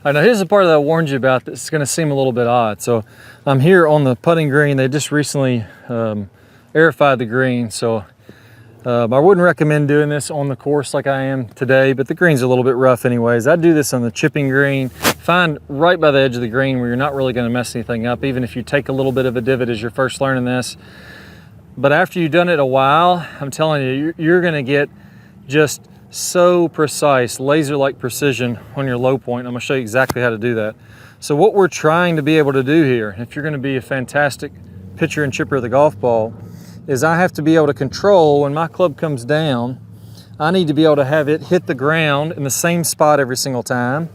All right, now here's the part that I warned you about that's gonna seem a little bit odd. So I'm here on the putting green. They just recently aerified the green. So I wouldn't recommend doing this on the course like I am today, but the green's a little bit rough anyways. I do this on the chipping green. Find right by the edge of the green where you're not really gonna mess anything up, even if you take a little bit of a divot as you're first learning this. But after you've done it a while, I'm telling you, you're gonna get just so precise, laser-like precision on your low point. I'm gonna show you exactly how to do that. So what we're trying to be able to do here, if you're gonna be a fantastic pitcher and chipper of the golf ball, is I have to be able to control when my club comes down. I need to be able to have it hit the ground in the same spot every single time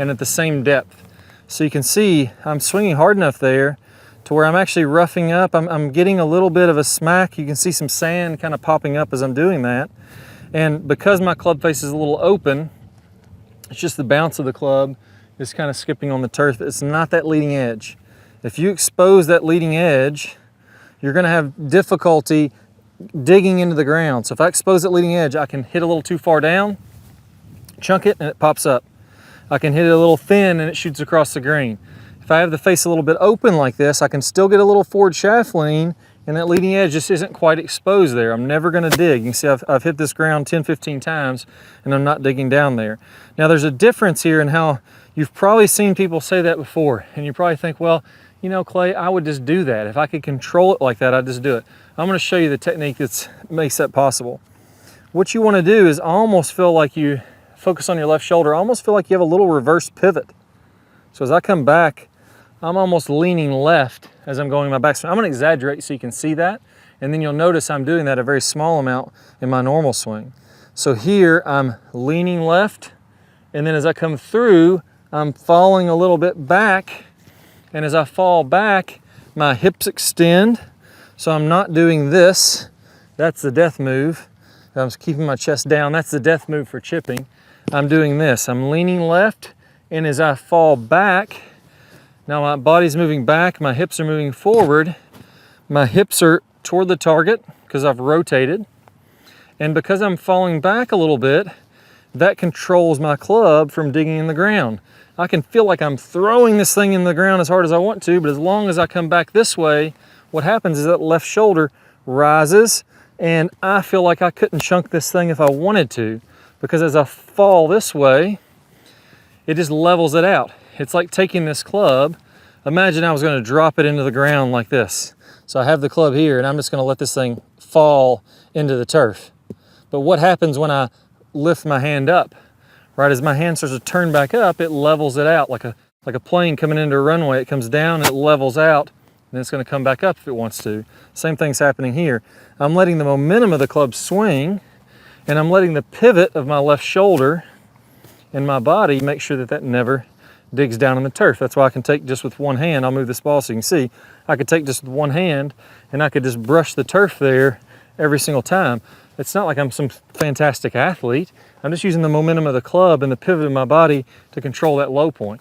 and at the same depth. So you can see I'm swinging hard enough there to where I'm actually roughing up. I'm getting a little bit of a smack. You can see some sand kind of popping up as I'm doing that. And because my club face is a little open, it's just the bounce of the club is kind of skipping on the turf. It's not that leading edge. If you expose that leading edge, you're gonna have difficulty digging into the ground. So if I expose that leading edge, I can hit a little too far down, chunk it, and it pops up. I can hit it a little thin and it shoots across the green. If I have the face a little bit open like this, I can still get a little forward shaft lean, and that leading edge just isn't quite exposed there. I'm never gonna dig. You can see I've hit this ground 10, 15 times, and I'm not digging down there. Now there's a difference here in how you've probably seen people say that before, and you probably think, well, you know, Clay, I would just do that. If I could control it like that, I'd just do it. I'm gonna show you the technique that makes that possible. What you wanna do is almost feel like you focus on your left shoulder, almost feel like you have a little reverse pivot. So as I come back, I'm almost leaning left as I'm going my backswing. I'm gonna exaggerate so you can see that, and then you'll notice I'm doing that a very small amount in my normal swing. So here I'm leaning left, and then as I come through, I'm falling a little bit back, and as I fall back, my hips extend, so I'm not doing this. That's the death move. I'm keeping my chest down. That's the death move for chipping. I'm doing this. I'm leaning left, and as I fall back, now my body's moving back, my hips are moving forward. My hips are toward the target because I've rotated. And because I'm falling back a little bit, that controls my club from digging in the ground. I can feel like I'm throwing this thing in the ground as hard as I want to, but as long as I come back this way, what happens is that left shoulder rises, and I feel like I couldn't chunk this thing if I wanted to, because as I fall this way, it just levels it out. It's like taking this club, imagine I was gonna drop it into the ground like this. So I have the club here, and I'm just gonna let this thing fall into the turf. But what happens when I lift my hand up? Right, as my hand starts to turn back up, it levels it out like a plane coming into a runway. It comes down, it levels out, and then it's gonna come back up if it wants to. Same thing's happening here. I'm letting the momentum of the club swing, and I'm letting the pivot of my left shoulder and my body make sure that that never digs down in the turf. That's why I can take just with one hand. I'll move this ball so you can see. I could take just with one hand, and I could just brush the turf there every single time. It's not like I'm some fantastic athlete. I'm just using the momentum of the club and the pivot of my body to control that low point.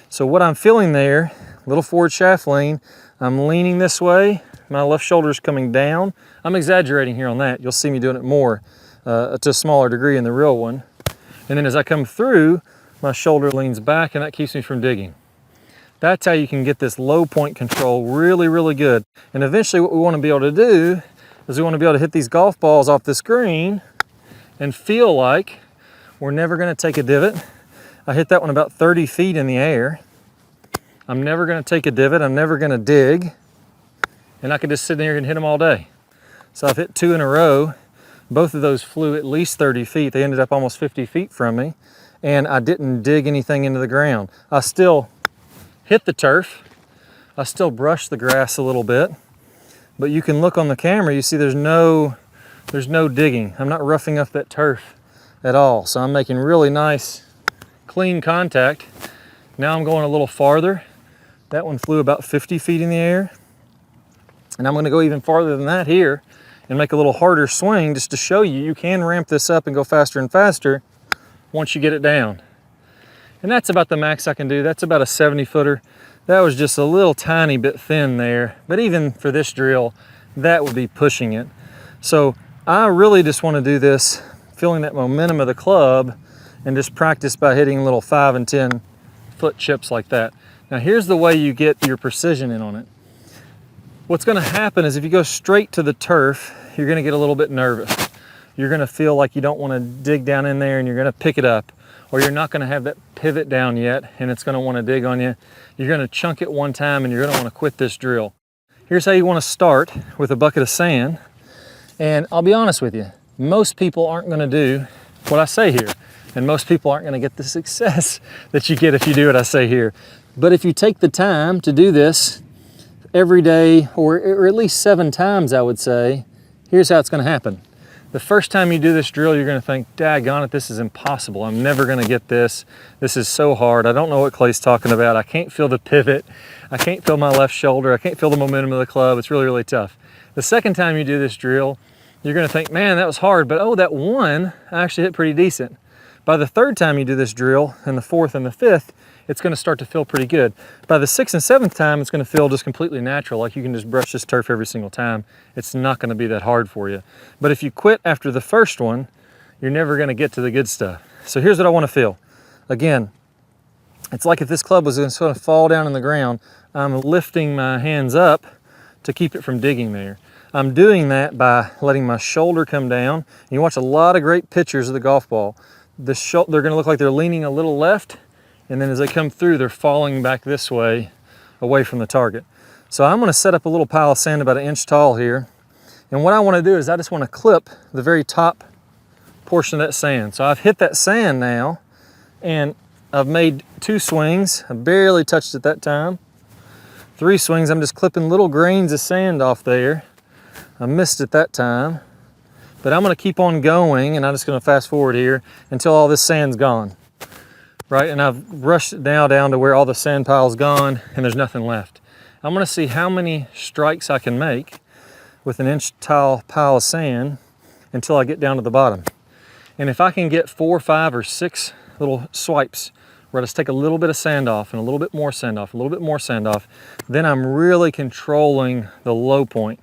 So what I'm feeling there, little forward shaft lean, I'm leaning this way, my left shoulder is coming down. I'm exaggerating here on that. You'll see me doing it more to a smaller degree in the real one. And then as I come through, my shoulder leans back, and that keeps me from digging. That's how you can get this low point control really, really good. And eventually what we want to be able to do is we want to be able to hit these golf balls off this green and feel like we're never going to take a divot. I hit that one about 30 feet in the air. I'm never going to take a divot. I'm never going to dig. And I could just sit there and hit them all day. So I've hit 2 in a row. Both of those flew at least 30 feet. They ended up almost 50 feet from me. And I didn't dig anything into the ground. I still hit the turf. I still brushed the grass a little bit. But you can look on the camera, you see there's no digging. I'm not roughing up that turf at all. So I'm making really nice, clean contact. Now I'm going a little farther. That one flew about 50 feet in the air. And I'm gonna go even farther than that here and make a little harder swing just to show you can ramp this up and go faster and faster once you get it down. And that's about the max I can do. That's about a 70 footer. That was just a little tiny bit thin there, but even for this drill, that would be pushing it. So I really just want to do this, feeling that momentum of the club, and just practice by hitting little 5 and 10 foot chips like that. Now here's the way you get your precision in on it. What's gonna happen is if you go straight to the turf, you're gonna get a little bit nervous. You're gonna feel like you don't wanna dig down in there and you're gonna pick it up, or you're not gonna have that pivot down yet and it's gonna wanna dig on you. You're gonna chunk it one time and you're gonna wanna quit this drill. Here's how you wanna start with a bucket of sand. And I'll be honest with you, most people aren't gonna do what I say here. And most people aren't gonna get the success that you get if you do what I say here. But if you take the time to do this every day, or at least 7 times, I would say, here's how it's gonna happen. The first time you do this drill, you're gonna think, daggone it, this is impossible. I'm never gonna get this. This is so hard. I don't know what Clay's talking about. I can't feel the pivot. I can't feel my left shoulder. I can't feel the momentum of the club. It's really, really tough. The second time you do this drill, you're gonna think, man, that was hard, but oh, that one I actually hit pretty decent. By the third time you do this drill, and the fourth and the fifth, it's gonna start to feel pretty good. By the 6th and 7th time, it's gonna feel just completely natural, like you can just brush this turf every single time. It's not gonna be that hard for you. But if you quit after the first one, you're never gonna get to the good stuff. So here's what I wanna feel. Again, it's like if this club was gonna fall down in the ground, I'm lifting my hands up to keep it from digging there. I'm doing that by letting my shoulder come down. You watch a lot of great pictures of the golf ball. They're gonna look like they're leaning a little left, and then as they come through, they're falling back this way, away from the target. So I'm gonna set up a little pile of sand about 1 inch tall here. And what I wanna do is I just wanna clip the very top portion of that sand. So I've hit that sand now, and I've made 2 swings. I barely touched it that time. 3 swings, I'm just clipping little grains of sand off there. I missed it that time. But I'm gonna keep on going, and I'm just gonna fast forward here until all this sand's gone. Right, and I've rushed it now down to where all the sand pile's gone and there's nothing left. I'm gonna see how many strikes I can make with 1 inch tall pile of sand until I get down to the bottom. And if I can get 4, 5, or 6 little swipes where I just take a little bit of sand off and a little bit more sand off, a little bit more sand off, then I'm really controlling the low point.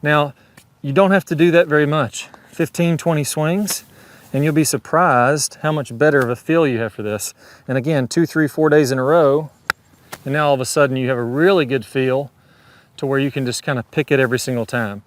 Now, you don't have to do that very much, 15, 20 swings, and you'll be surprised how much better of a feel you have for this. And again, 2, 3, 4 days in a row, and now all of a sudden you have a really good feel to where you can just kind of pick it every single time.